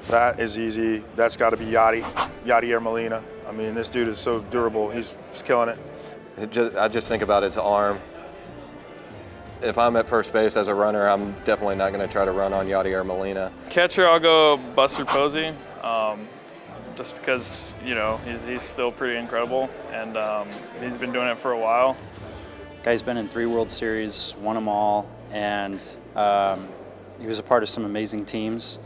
That is easy. That's got to be Yadier Molina. I mean, this dude is so durable. He's killing it. I just think about his arm. If I'm at first base as a runner, I'm definitely not going to try to run on Yadier Molina. Catcher, I'll go Buster Posey, just because, you know, he's still pretty incredible, and he's been doing it for a while. Guy's been in 3 World Series, won them all, and he was a part of some amazing teams,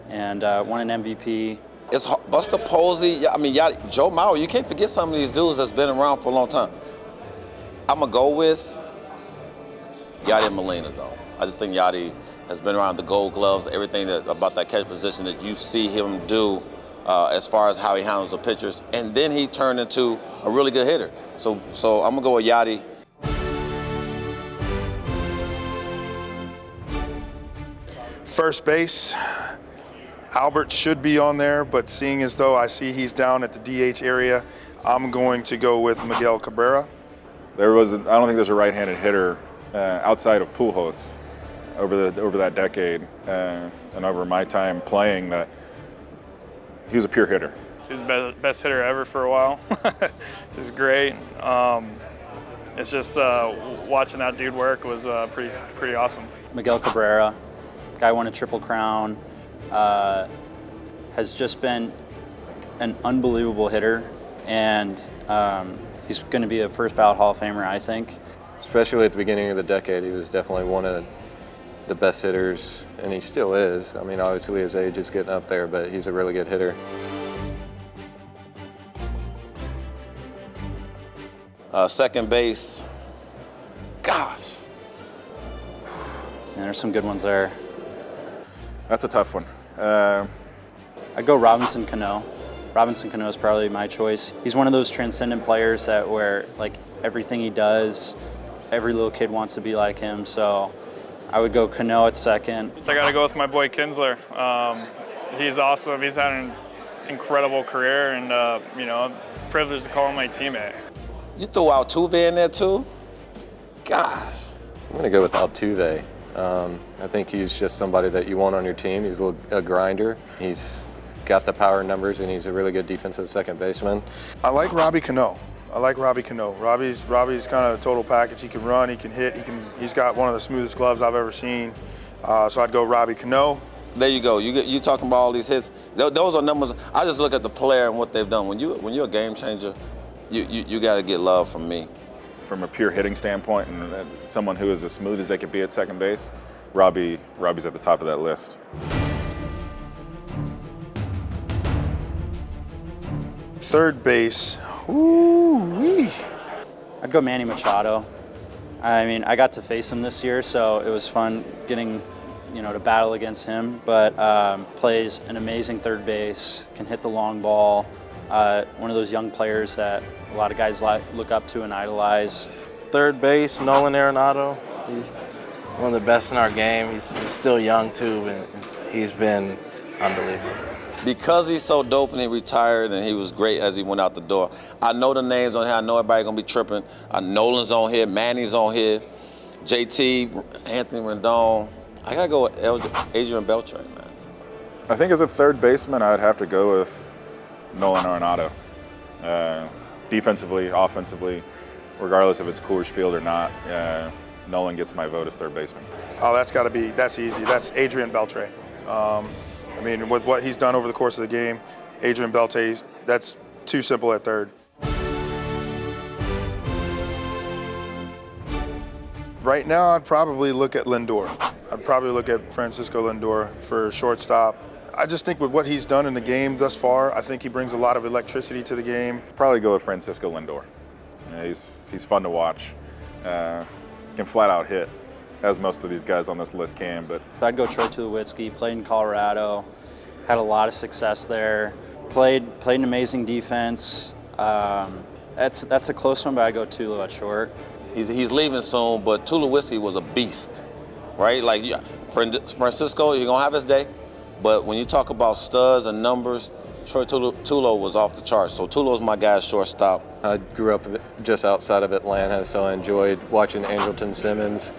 and won an MVP. It's Buster Posey. I mean, Joe Mauer. You can't forget some of these dudes that's been around for a long time. I'm gonna go with Yadier Molina, though. I just think Yadi has been around the Gold Gloves, everything about that catch position that you see him do as far as how he handles the pitchers, and then he turned into a really good hitter. So I'm gonna go with Yadi. First base, Albert should be on there, but seeing as though I see he's down at the DH area, I'm going to go with Miguel Cabrera. I don't think there's a right-handed hitter outside of Pujols over that decade and over my time playing that he was a pure hitter. He was the best hitter ever for a while. He's great. It's just watching that dude work was pretty awesome. Miguel Cabrera, guy won a Triple Crown, has just been an unbelievable hitter, and he's going to be a first ballot Hall of Famer, I think. Especially at the beginning of the decade, he was definitely one of the best hitters, and he still is. I mean, obviously his age is getting up there, but he's a really good hitter. Second base, gosh. And there's some good ones there. That's a tough one. I'd go Robinson Cano. Robinson Cano is probably my choice. He's one of those transcendent players that where like everything he does, every little kid wants to be like him. So I would go Cano at second. I got to go with my boy Kinsler. He's awesome. He's had an incredible career, and you know, privileged to call him my teammate. You threw Altuve in there too? Gosh. I'm going to go with Altuve. I think he's just somebody that you want on your team. He's a grinder. He's got the power numbers, and he's a really good defensive second baseman. I like Robbie Cano. Robbie's kind of a total package. He can run, he can hit, he's got one of the smoothest gloves I've ever seen. So I'd go Robbie Cano. There you go. You talking about all these hits. Those are numbers. I just look at the player and what they've done. When you're a game changer, you got to get love from me. From a pure hitting standpoint and someone who is as smooth as they could be at second base, Robbie's at the top of that list. Third base, ooh-wee. I'd go Manny Machado. I mean, I got to face him this year, so it was fun getting, to battle against him. But plays an amazing third base, can hit the long ball. One of those young players that a lot of guys look up to and idolize. Third base, Nolan Arenado. He's one of the best in our game. He's still young too, and he's been unbelievable. Because he's so dope and he retired and he was great as he went out the door. I know the names on here. I know everybody gonna be tripping. Nolan's on here, Manny's on here, JT, Anthony Rendon. I gotta go with Adrian Beltre, man. I think as a third baseman, I'd have to go with Nolan Arenado. Defensively, offensively, regardless if it's Coors Field or not, Nolan gets my vote as third baseman. Oh, that's easy. That's Adrian Beltre. I mean, with what he's done over the course of the game, Adrian Beltre, that's too simple at third. Right now, I'd probably look at Lindor. I'd probably look at Francisco Lindor for shortstop. I just think with what he's done in the game thus far, I think he brings a lot of electricity to the game. Probably go with Francisco Lindor. He's fun to watch. Can flat out hit, as most of these guys on this list can. But I'd go Troy Tulowitzki. Played in Colorado, had a lot of success there. Played an amazing defense. That's a close one, but I go Tulo at short. He's leaving soon, but Tulowitzki was a beast, right? Like Francisco, you're gonna have his day. But when you talk about studs and numbers, Troy Tulo was off the charts. So Tulo's my guy, shortstop. I grew up just outside of Atlanta, so I enjoyed watching Andrelton Simmons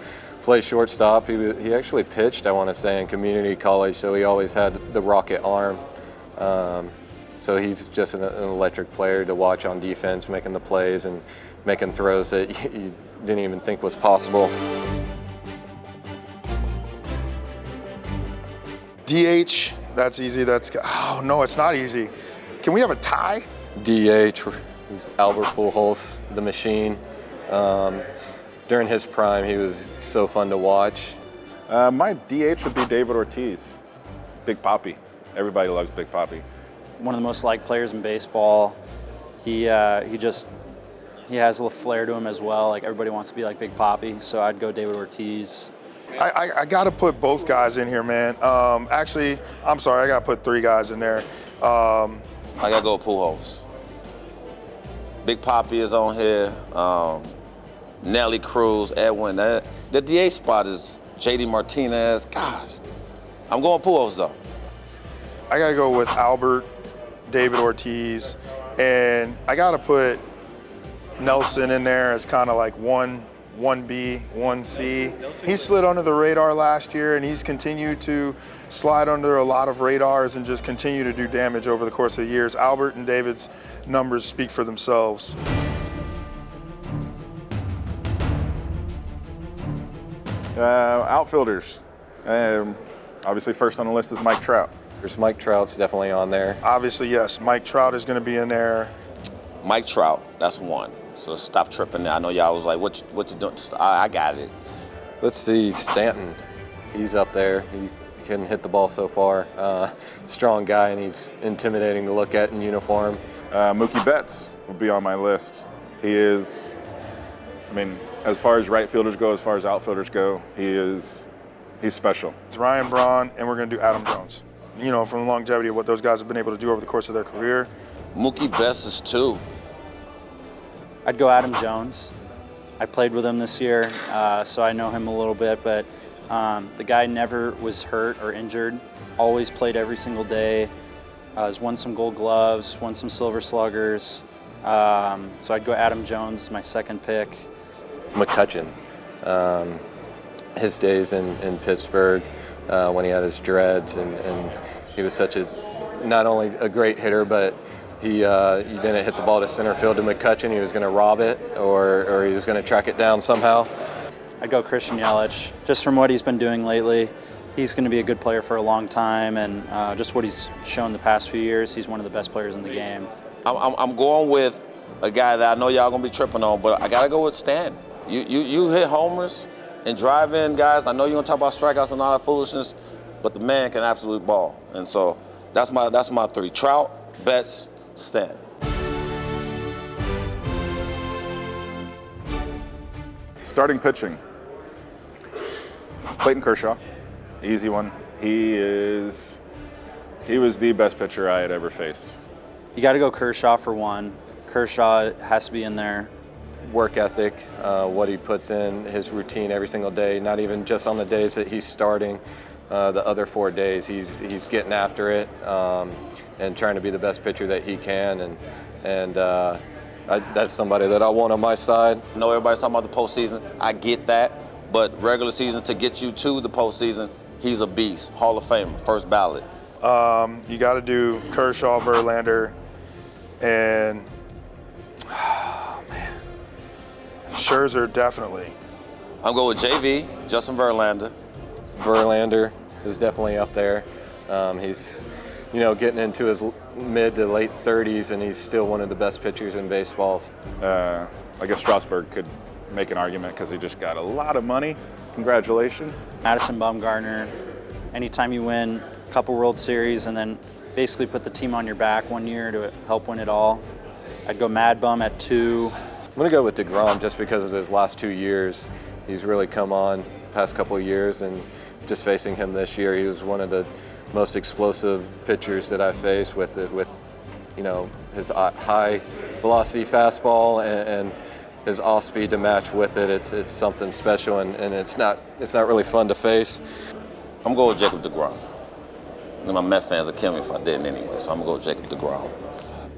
play shortstop. He actually pitched, I want to say, in community college, so he always had the rocket arm. So he's just an electric player to watch on defense, making the plays and making throws that you didn't even think was possible. DH, that's easy. Oh no, it's not easy. Can we have a tie? DH is Albert Pujols, the machine. During his prime, he was so fun to watch. My DH would be David Ortiz, Big Papi. Everybody loves Big Papi. One of the most liked players in baseball. He has a little flair to him as well. Like everybody wants to be like Big Papi, so I'd go David Ortiz. I got to put both guys in here, man. Actually, I'm sorry, I got to put 3 guys in there. I got to go with Pujols. Big Papi is on here. Nelly Cruz, Edwin. The DH spot is JD Martinez. Gosh, I'm going Pujols though. I got to go with Albert, David Ortiz, and I got to put Nelson in there as kind of like 1B, 1C. He slid under the radar last year, and he's continued to slide under a lot of radars and just continue to do damage over the course of the years. Albert and David's numbers speak for themselves. Outfielders. Obviously, first on the list is Mike Trout. There's Mike Trout's definitely on there. Obviously, yes, Mike Trout is going to be in there. Mike Trout, that's one. So stop tripping there. I know y'all was like, what you doing? I got it. Let's see, Stanton. He's up there. He can hit the ball so far. Strong guy, and he's intimidating to look at in uniform. Mookie Betts would be on my list. He is, as far as right fielders go, as far as outfielders go, he's special. It's Ryan Braun, and we're going to do Adam Jones. You know, from the longevity of what those guys have been able to do over the course of their career. Mookie Betts is 2. I'd go Adam Jones. I played with him this year, so I know him a little bit, but the guy never was hurt or injured, always played every single day, has won some gold gloves, won some silver sluggers, so I'd go Adam Jones, my second pick. McCutchen. His days in Pittsburgh when he had his dreads, and he was not only a great hitter, but he didn't hit the ball to center field to McCutchen. He was going to rob it, or he was going to track it down somehow. I'd go Christian Yelich. Just from what he's been doing lately, he's going to be a good player for a long time, and just what he's shown the past few years, he's one of the best players in the game. I'm going with a guy that I know y'all going to be tripping on, but I got to go with Stan. You hit homers and drive in guys. I know you're going to talk about strikeouts and all that foolishness, but the man can absolutely ball. And so that's my 3. Trout, Betts, Stan. Starting pitching. Clayton Kershaw, easy one. He was the best pitcher I had ever faced. You got to go Kershaw for one. Kershaw has to be in there. Work ethic, what he puts in, his routine every single day, not even just on the days that he's starting. The other 4 days, he's getting after it and trying to be the best pitcher that he can, and that's somebody that I want on my side. I know everybody's talking about the postseason. I get that, but regular season to get you to the postseason, he's a beast. Hall of Famer, first ballot. You got to do Kershaw, Verlander, and Scherzer, definitely. I'm going with JV, Justin Verlander. Verlander is definitely up there. He's, getting into his mid to late 30s, and he's still one of the best pitchers in baseball. I guess Strasburg could make an argument because he just got a lot of money. Congratulations. Madison Bumgarner, anytime you win a couple World Series and then basically put the team on your back one year to help win it all, I'd go Mad Bum at 2. I'm going to go with DeGrom just because of his last 2 years. He's really come on past couple of years, and just facing him this year, he was one of the most explosive pitchers that I faced with his high velocity fastball and his off speed to match with it. It's something special, and it's not really fun to face. I'm going with Jacob DeGrom. And my Met fans would kill me if I didn't anyway, so I'm going to go with Jacob DeGrom.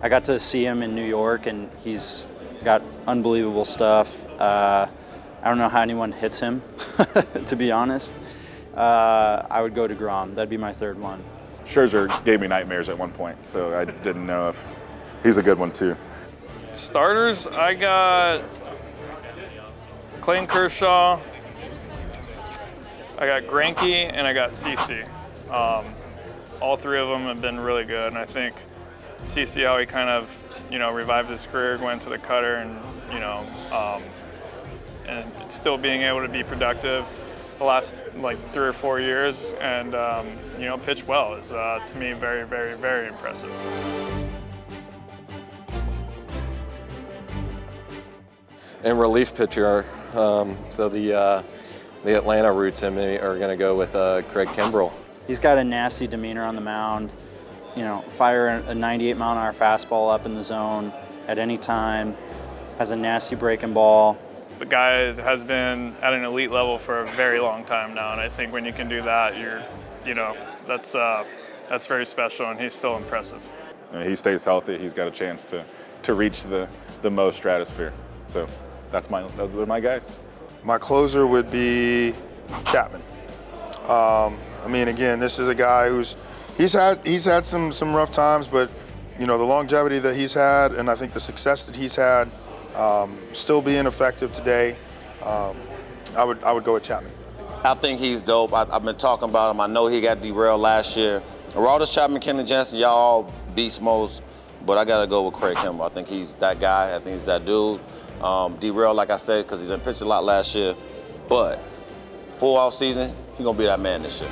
I got to see him in New York, and he's got unbelievable stuff. I don't know how anyone hits him. to be honest. I would go to DeGrom. That'd be my third one. Scherzer gave me nightmares at one point, so I didn't know if he's a good one too. Starters, I got Clayton Kershaw, I got Greinke, and I got CC. All three of them have been really good, and I think CC, how he kind of, revived his career, went to the cutter, and and still being able to be productive the last 3 or 4 years, and pitch well is to me very, very, very impressive. And relief pitcher, so the Atlanta roots in me are going to go with Craig Kimbrell. He's got a nasty demeanor on the mound. Fire a 98-mile-an-hour fastball up in the zone at any time. Has a nasty breaking ball. The guy has been at an elite level for a very long time now, and I think when you can do that, that's very special, and he's still impressive. He stays healthy. He's got a chance to reach the Mo stratosphere. So those are my guys. My closer would be Chapman. Again, this is a guy he's had some rough times, but the longevity that he's had, and I think the success that he's had, still being effective today, I would go with Chapman. I think he's dope. I've been talking about him. I know he got derailed last year. Aroldis Chapman, Kenley Jansen, y'all all beast modes, but I got to go with Craig Kimbrell. I think he's that guy. I think he's that dude. Derailed, like I said, because he's been pitched a lot last year, but full off season, he's going to be that man this year.